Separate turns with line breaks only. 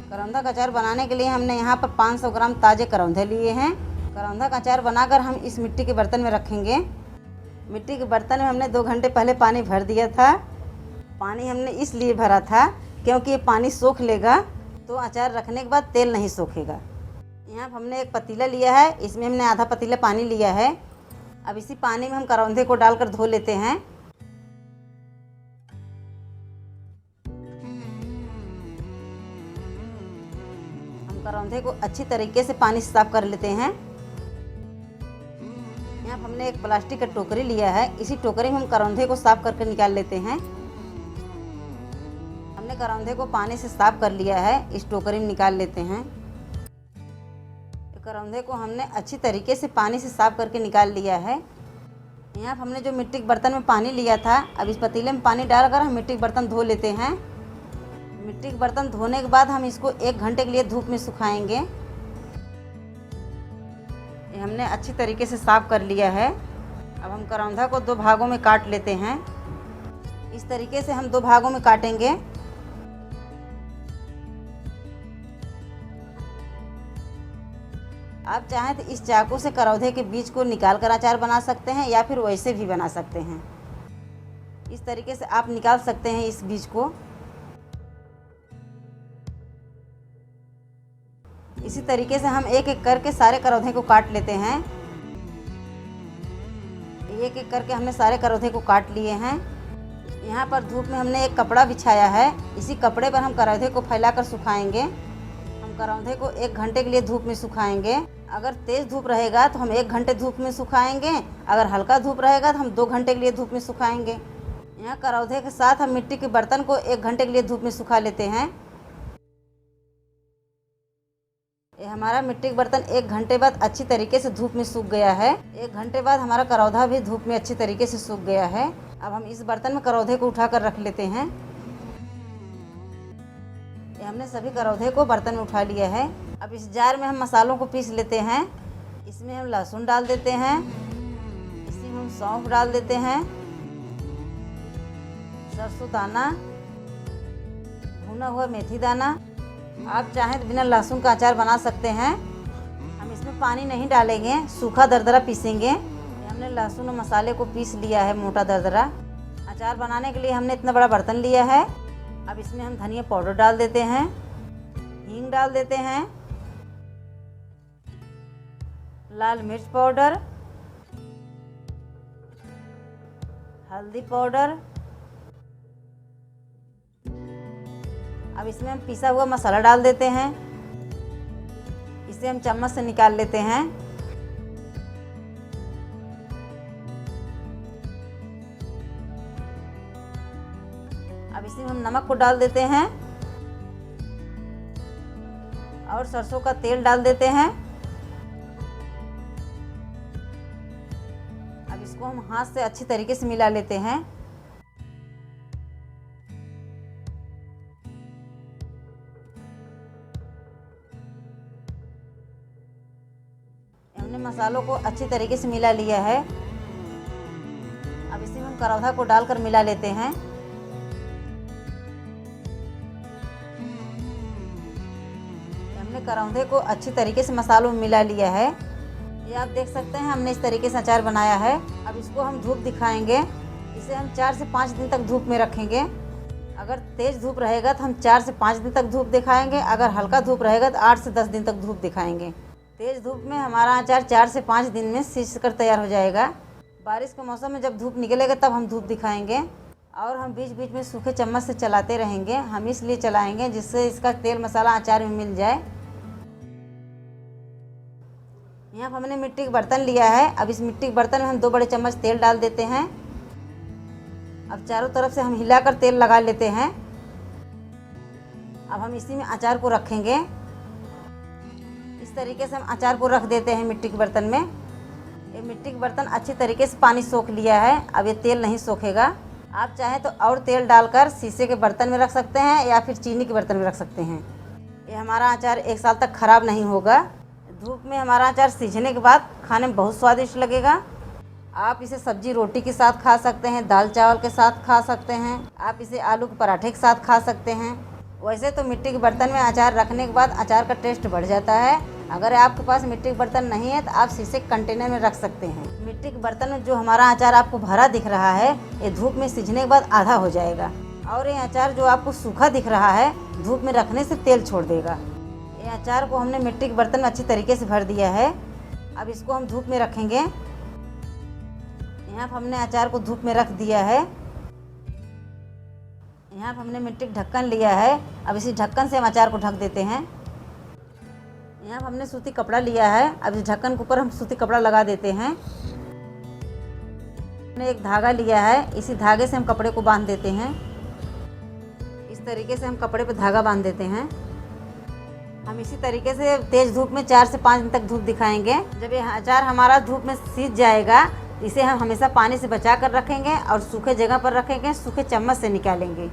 करौंधा का अचार बनाने के लिए हमने यहाँ पर 500 ग्राम ताज़े करौंधे लिए हैं। करौंधा का अचार बनाकर हम इस मिट्टी के बर्तन में रखेंगे। मिट्टी के बर्तन में हमने 2 घंटे पहले पानी भर दिया था। पानी हमने इसलिए भरा था क्योंकि ये पानी सोख लेगा तो अचार रखने के बाद तेल नहीं सोखेगा। यहाँ हमने एक पतीला लिया है, इसमें हमने आधा पतीला पानी लिया है। अब इसी पानी में हम करौंधे को डालकर धो लेते हैं। हम करौंधे को अच्छी तरीके से पानी से साफ कर लेते हैं। यहाँ हमने एक प्लास्टिक का टोकरी लिया है, इसी टोकरी में हम करौंधे को साफ करके निकाल लेते हैं। हमने करौंधे को पानी से साफ कर लिया है, इस टोकरी में निकाल लेते हैं। करौंधे को हमने अच्छी तरीके से पानी से साफ करके निकाल लिया है। यहाँ हमने जो मिट्टी के बर्तन में पानी लिया था, अब इस पतीले में पानी डालकर हम मिट्टी के बर्तन धो लेते हैं। मिट्टी के बर्तन धोने के बाद हम इसको 1 घंटे के लिए धूप में सुखाएंगे। ये हमने अच्छी तरीके से साफ कर लिया है। अब हम करौंधा को 2 भागों में काट लेते हैं। इस तरीके से हम 2 भागों में काटेंगे। आप चाहें तो इस चाकू से करौंधे के बीज को निकाल कर अचार बना सकते हैं या फिर वैसे भी बना सकते हैं। इस तरीके से आप निकाल सकते हैं इस बीज को। इसी तरीके से हम एक एक करके सारे करौंधे को काट लेते हैं। एक एक करके हमने सारे करौंधे को काट लिए हैं। यहाँ पर धूप में हमने एक कपड़ा बिछाया है, इसी कपड़े पर हम करौंधे को फैलाकर सुखाएंगे। हम करौंधे को 1 घंटे के लिए धूप में सुखाएंगे। अगर तेज़ धूप रहेगा तो हम 1 घंटे धूप में सुखाएंगे, अगर हल्का धूप रहेगा तो हम 2 घंटे के लिए धूप में सुखाएंगे। यहाँ करौंधे के साथ हम मिट्टी के बर्तन को 1 घंटे के लिए धूप में सुखा लेते हैं। ये हमारा मिट्टी का बर्तन 1 घंटे बाद अच्छी तरीके से धूप में सूख गया है। 1 घंटे बाद हमारा करौंधा भी धूप में अच्छी तरीके से सूख गया है। अब हम इस बर्तन में करौंधे को उठाकर रख लेते हैं। ये हमने सभी करौंधे को बर्तन में उठा लिया है। अब इस जार में हम मसालों को पीस लेते हैं। इसमें हम लहसुन डाल देते हैं, इसमें हम सौंफ डाल देते हैं, सरसों दाना, भुना हुआ मेथी दाना। आप चाहें तो बिना लहसुन का अचार बना सकते हैं। हम इसमें पानी नहीं डालेंगे, सूखा दरदरा पीसेंगे। हमने लहसुन और मसाले को पीस लिया है मोटा दरदरा। अचार बनाने के लिए हमने इतना बड़ा बर्तन लिया है। अब इसमें हम धनिया पाउडर डाल देते हैं, हींग डाल देते हैं, लाल मिर्च पाउडर, हल्दी पाउडर। अब इसमें हम पिसा हुआ मसाला डाल देते हैं। इसे हम चम्मच से निकाल लेते हैं। अब इसमें हम नमक को डाल देते हैं और सरसों का तेल डाल देते हैं। अब इसको हम हाथ से अच्छी तरीके से मिला लेते हैं। हमने मसालों को अच्छी तरीके से मिला लिया है। अब इसमें हम करौंधा को डालकर मिला लेते हैं। हमने करौंधे को अच्छी तरीके से मसालों में मिला लिया है। ये आप देख सकते हैं हमने इस तरीके से अचार बनाया है। अब इसको हम धूप दिखाएंगे। इसे हम 4 से 5 दिन तक धूप में रखेंगे। अगर तेज़ धूप रहेगा तो हम 4 से 5 दिन तक धूप दिखाएंगे, अगर हल्का धूप रहेगा तो 8 से 10 दिन तक धूप दिखाएंगे। तेज़ धूप में हमारा अचार 4 से 5 दिन में सींच कर तैयार हो जाएगा। बारिश के मौसम में जब धूप निकलेगा तब हम धूप दिखाएंगे और हम बीच बीच में सूखे चम्मच से चलाते रहेंगे। हम इसलिए चलाएंगे जिससे इसका तेल मसाला अचार में मिल जाए। यहाँ हमने मिट्टी का बर्तन लिया है। अब इस मिट्टी के बर्तन में हम 2 बड़े चम्मच तेल डाल देते हैं। अब चारों तरफ से हम हिलाकर तेल लगा लेते हैं। अब हम इसी में अचार को रखेंगे। इस तरीके से हम अचार को रख देते हैं मिट्टी के बर्तन में। ये मिट्टी के बर्तन अच्छी तरीके से पानी सोख लिया है। अब ये तेल नहीं सोखेगा। आप चाहें तो और तेल डालकर शीशे के बर्तन में रख सकते हैं या फिर चीनी के बर्तन में रख सकते हैं। ये हमारा अचार 1 साल तक ख़राब नहीं होगा। धूप में हमारा अचार सीझने के बाद खाने में बहुत स्वादिष्ट लगेगा। आप इसे सब्जी रोटी के साथ खा सकते हैं, दाल चावल के साथ खा सकते हैं, आप इसे आलू के पराठे के साथ खा सकते हैं। वैसे तो मिट्टी के बर्तन में अचार रखने के बाद अचार का टेस्ट बढ़ जाता है। अगर आपके पास मिट्टी के बर्तन नहीं है तो आप शीशे के कंटेनर में रख सकते हैं। मिट्टी के बर्तन में जो हमारा अचार आपको भरा दिख रहा है, ये धूप में सिझने के बाद आधा हो जाएगा। और ये अचार जो आपको सूखा दिख रहा है, धूप में रखने से तेल छोड़ देगा। ये अचार को हमने मिट्टी के बर्तन में अच्छी तरीके से भर दिया है। अब इसको हम धूप में रखेंगे। यहाँ पर हमने अचार को धूप में रख दिया है। यहाँ पर हमने मिट्टी का ढक्कन लिया है। अब इसी ढक्कन से हम अचार को ढक देते हैं। यहाँ पर हमने सूती कपड़ा लिया है। अब इस ढक्कन के ऊपर हम सूती कपड़ा लगा देते हैं। हमने एक धागा लिया है, इसी धागे से हम कपड़े को बांध देते हैं। इस तरीके से हम कपड़े पे धागा बांध देते हैं। हम इसी तरीके से तेज धूप में 4 से 5 दिन तक धूप दिखाएंगे। जब ये अचार हमारा धूप में सीज जाएगा, इसे हम हमेशा पानी से बचा कर रखेंगे और सूखे जगह पर रखेंगे, सूखे चम्मच से निकालेंगे।